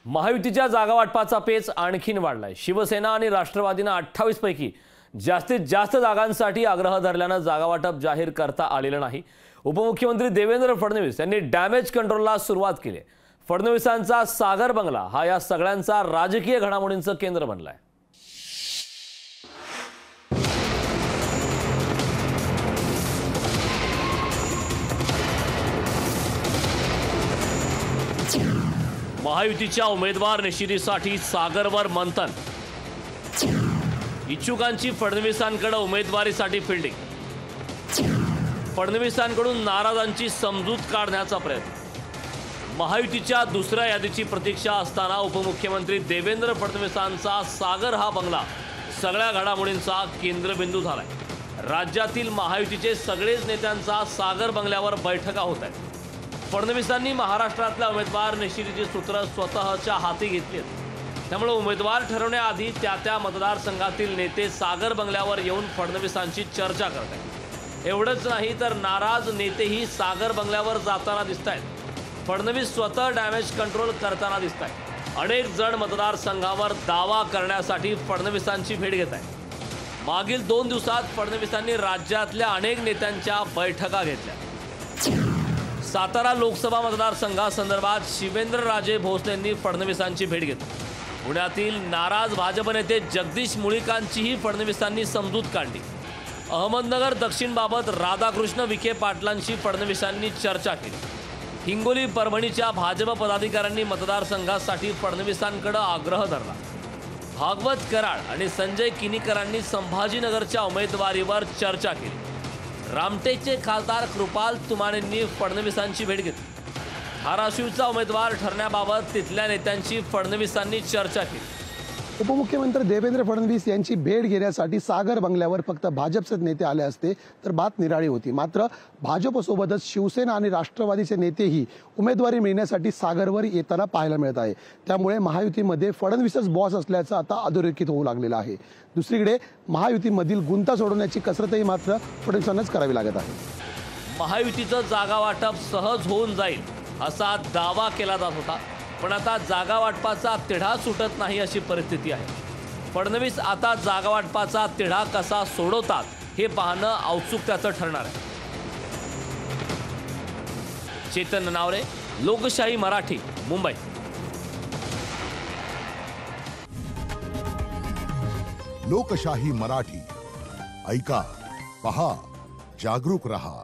महायुतीच्या जागा वाटपाचा पेच आणखीन वाढलाय। शिवसेना आणि राष्ट्रवादीने 28 पैकी जास्तीत जास्त जागांसाठी आग्रह धरल्याने जागा वाटप जाहीर करता आलेलं नाही। उपमुख्यमंत्री देवेंद्र फडणवीस यांनी डॅमेज कंट्रोलला सुरुवात केली। फडणवीसांचा सागर बंगला हा या सगळ्यांचा राजकीय घडामोडींचं केंद्र बनलाय। महायुतीच्या उमेदवार निश्चितीसाठी सागरवर मंथन। इच्छुकांची फडणवीसांकडे उमेदवारीसाठी फिल्डिंग। फडणवीसांकडून नाराजांची समजूत काढण्याचा प्रयत्न। महायुतीच्या दुसऱ्या यादीची प्रतीक्षा असताना उपमुख्यमंत्री देवेंद्र फडणवीसांचा सागर हा बंगला सगळ्या घडामोडींचा केंद्रबिंदू झालाय। राज्यातील महायुतीचे सगळेच नेत्यांचा सागर बंगल्यावर बैठका होत आहेत। फडणवीसांनी महाराष्ट्रातल्या उमेदवार निश्चितीची सूत्र स्वतःच्या हाती घेतली आहेत। त्यामुळे उमेदवार ठरवण्याआधी त्या मतदारसंघातील नेते सागर बंगल्यावर येऊन फडणवीसांची चर्चा करत आहेत। एवढंच नाही तर नाराज नेतेही सागर बंगल्यावर जाताना दिसतायत। फडणवीस स्वतः डॅमेज कंट्रोल करताना दिसतायत। अनेक जण मतदारसंघावर दावा करण्यासाठी फडणवीसांची भेट घेत आहेत। मागील 2 दिवसात फडणवीसांनी राज्यातल्या अनेक नेत्यांच्या बैठका घेतल्या। सातारा लोकसभा मतदारसंघासंदर्भात शिवेंद्रराजे भोसलेंनी फडणवीसांची भेट घेतली। पुण्यातील नाराज भाजप नेते जगदीश मुळीकांचीही फडणवीसांनी समजूत काढली। अहमदनगर दक्षिणबाबत राधाकृष्ण विखे पाटलांशी फडणवीसांनी चर्चा केली। हिंगोली परभणीच्या भाजप पदाधिकाऱ्यांनी मतदारसंघासाठी फडणवीसांकडे आग्रह धरला। भागवत कराड आणि संजय किनीकरांनी संभाजीनगरच्या उमेदवारीवर चर्चा केली। रामटेकचे खासदार कृपाल तुमाणेंनी फडणवीसांची भेट घेतली। धाराशिवचा उमेदवार ठरण्याबाबत तिथल्या नेत्यांची फडणवीसांनी चर्चा केली। उपमुख्यमंत्री देवेंद्र फडणवीस यांची भेट घेण्यासाठी सागर बंगल्यावर फक्त भाजपचे नेते आले असते तर बात निराळी होती। मात्र भाजपसोबतच शिवसेना आणि राष्ट्रवादीचे नेतेही उमेदवारी मिळण्यासाठी सागरवर येताना पाहायला मिळत आहे। त्यामुळे महायुतीमध्ये फडणवीसच बॉस असल्याचं आता अधोरेखित होऊ लागलेलं आहे। दुसरीकडे महायुतीमधील गुंता सोडवण्याची कसरतही मात्र फडणवीसांनाच करावी लागत आहे। महायुतीचं जागा वाटप सहज होऊन जाईल असा दावा केला जात होता, पण आता जागा वाटपाचा तिढा सुटत नाही अशी परिस्थिती आहे। फडणवीस आता जागा वाटपाचा तिढा कसा सोडवतात हे पाहणं औत्सुक्याचं ठरणार आहे। चेतन नावरे, लोकशाही मराठी, मुंबई। लोकशाही मराठी ऐका, पहा, जागरूक रहा।